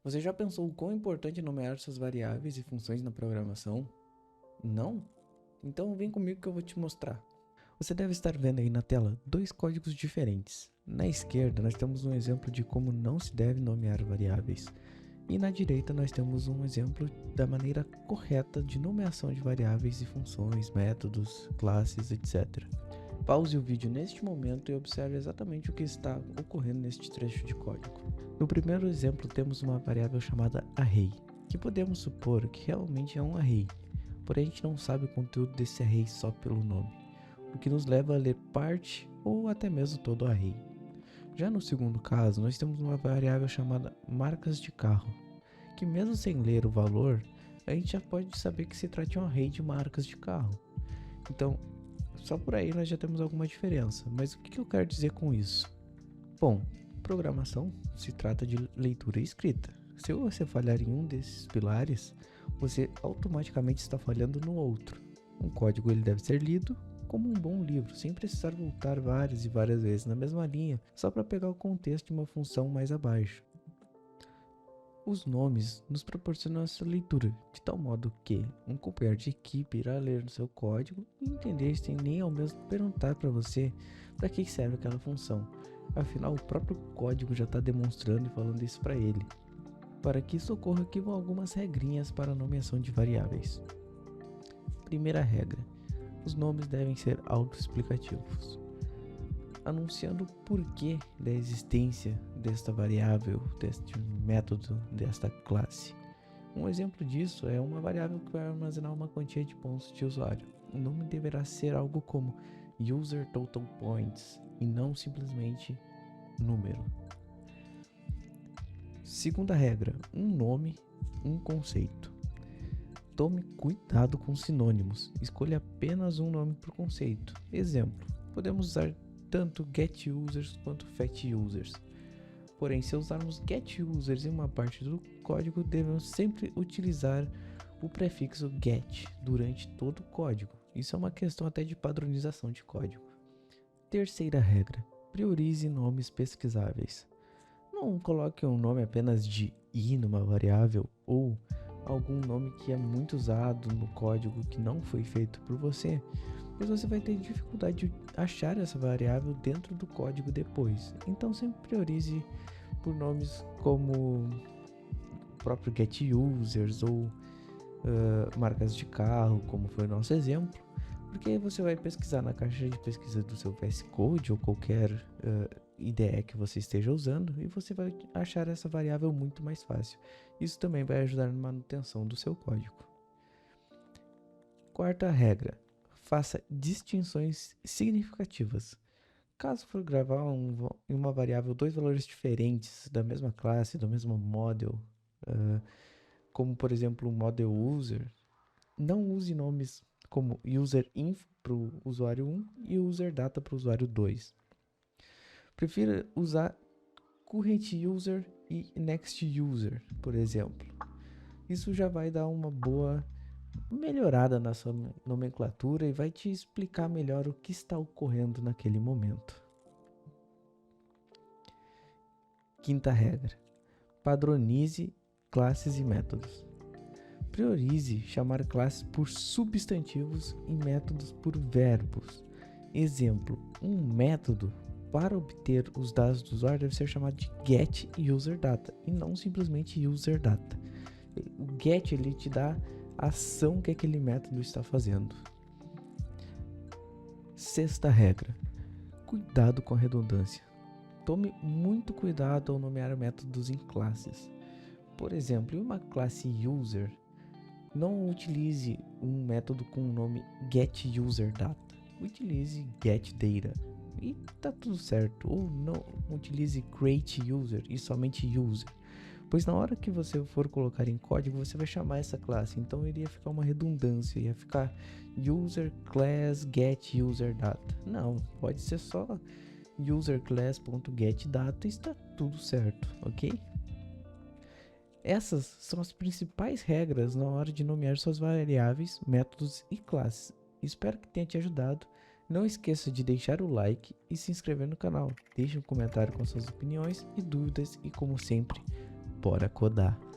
Você já pensou o quão importante é nomear suas variáveis e funções na programação? Não? Então vem comigo que eu vou te mostrar. Você deve estar vendo aí na tela dois códigos diferentes. Na esquerda nós temos um exemplo de como não se deve nomear variáveis. E na direita nós temos um exemplo da maneira correta de nomeação de variáveis e funções, métodos, classes, etc. Pause o vídeo neste momento e observe exatamente o que está ocorrendo neste trecho de código. No primeiro exemplo temos uma variável chamada array, que podemos supor que realmente é um array, porém a gente não sabe o conteúdo desse array só pelo nome, o que nos leva a ler parte ou até mesmo todo o array. Já no segundo caso, nós temos uma variável chamada marcas de carro, que mesmo sem ler o valor, a gente já pode saber que se trata de um array de marcas de carro. Então, só por aí nós já temos alguma diferença, mas o que eu quero dizer com isso? Bom, programação se trata de leitura e escrita. Se você falhar em um desses pilares, você automaticamente está falhando no outro. Um código ele deve ser lido como um bom livro, sem precisar voltar várias e várias vezes na mesma linha, só para pegar o contexto de uma função mais abaixo. Os nomes nos proporcionam essa leitura, de tal modo que um companheiro de equipe irá ler o seu código e entender sem nem ao menos perguntar para você para que serve aquela função. Afinal, o próprio código já está demonstrando e falando isso para ele. Para que isso ocorra, aqui vão algumas regrinhas para a nomeação de variáveis. Primeira regra: os nomes devem ser autoexplicativos, anunciando o porquê da existência desta variável, deste método, desta classe. Um exemplo disso é uma variável que vai armazenar uma quantia de pontos de usuário. O nome deverá ser algo como User Total Points e não simplesmente número. Segunda regra: um nome, um conceito. Tome cuidado com sinônimos, escolha apenas um nome por conceito. Exemplo: podemos usar tanto getUsers quanto fetUsers. Porém, se usarmos getUsers em uma parte do código, devemos sempre utilizar o prefixo get durante todo o código. Isso é uma questão até de padronização de código. Terceira regra: priorize nomes pesquisáveis. Não coloque um nome apenas de i numa variável ou algum nome que é muito usado no código que não foi feito por você, pois você vai ter dificuldade de achar essa variável dentro do código depois. Então sempre priorize por nomes como o próprio getUsers ou marcas de carro, como foi o nosso exemplo, porque aí você vai pesquisar na caixa de pesquisa do seu VS Code ou qualquer IDE que você esteja usando e você vai achar essa variável muito mais fácil. Isso também vai ajudar na manutenção do seu código. Quarta regra: faça distinções significativas. Caso for gravar em uma variável dois valores diferentes da mesma classe, do mesmo model, como por exemplo o model user, não use nomes como userinf para o usuário 1 e userdata para o usuário 2. Prefira usar current user e next user, por exemplo. Isso já vai dar uma boa melhorada na sua nomenclatura e vai te explicar melhor o que está ocorrendo naquele momento. Quinta regra: padronize classes e métodos. Priorize chamar classes por substantivos e métodos por verbos. Exemplo: um método para obter os dados do usuário deve ser chamado de getUserData e não simplesmente userData. O get ele te dá a ação que aquele método está fazendo. Sexta regra: cuidado com a redundância. Tome muito cuidado ao nomear métodos em classes. Por exemplo, em uma classe user, não utilize um método com o nome getUserData. Utilize getData e tá tudo certo. Ou não utilize createUser e somente user, pois na hora que você for colocar em código você vai chamar essa classe, então iria ficar uma redundância, ia ficar user class getUserData. Não, pode ser só userClass.getData e está tudo certo, ok? Essas são as principais regras na hora de nomear suas variáveis, métodos e classes. Espero que tenha te ajudado. Não esqueça de deixar o like e se inscrever no canal. Deixe um comentário com suas opiniões e dúvidas e, como sempre, Bora codar.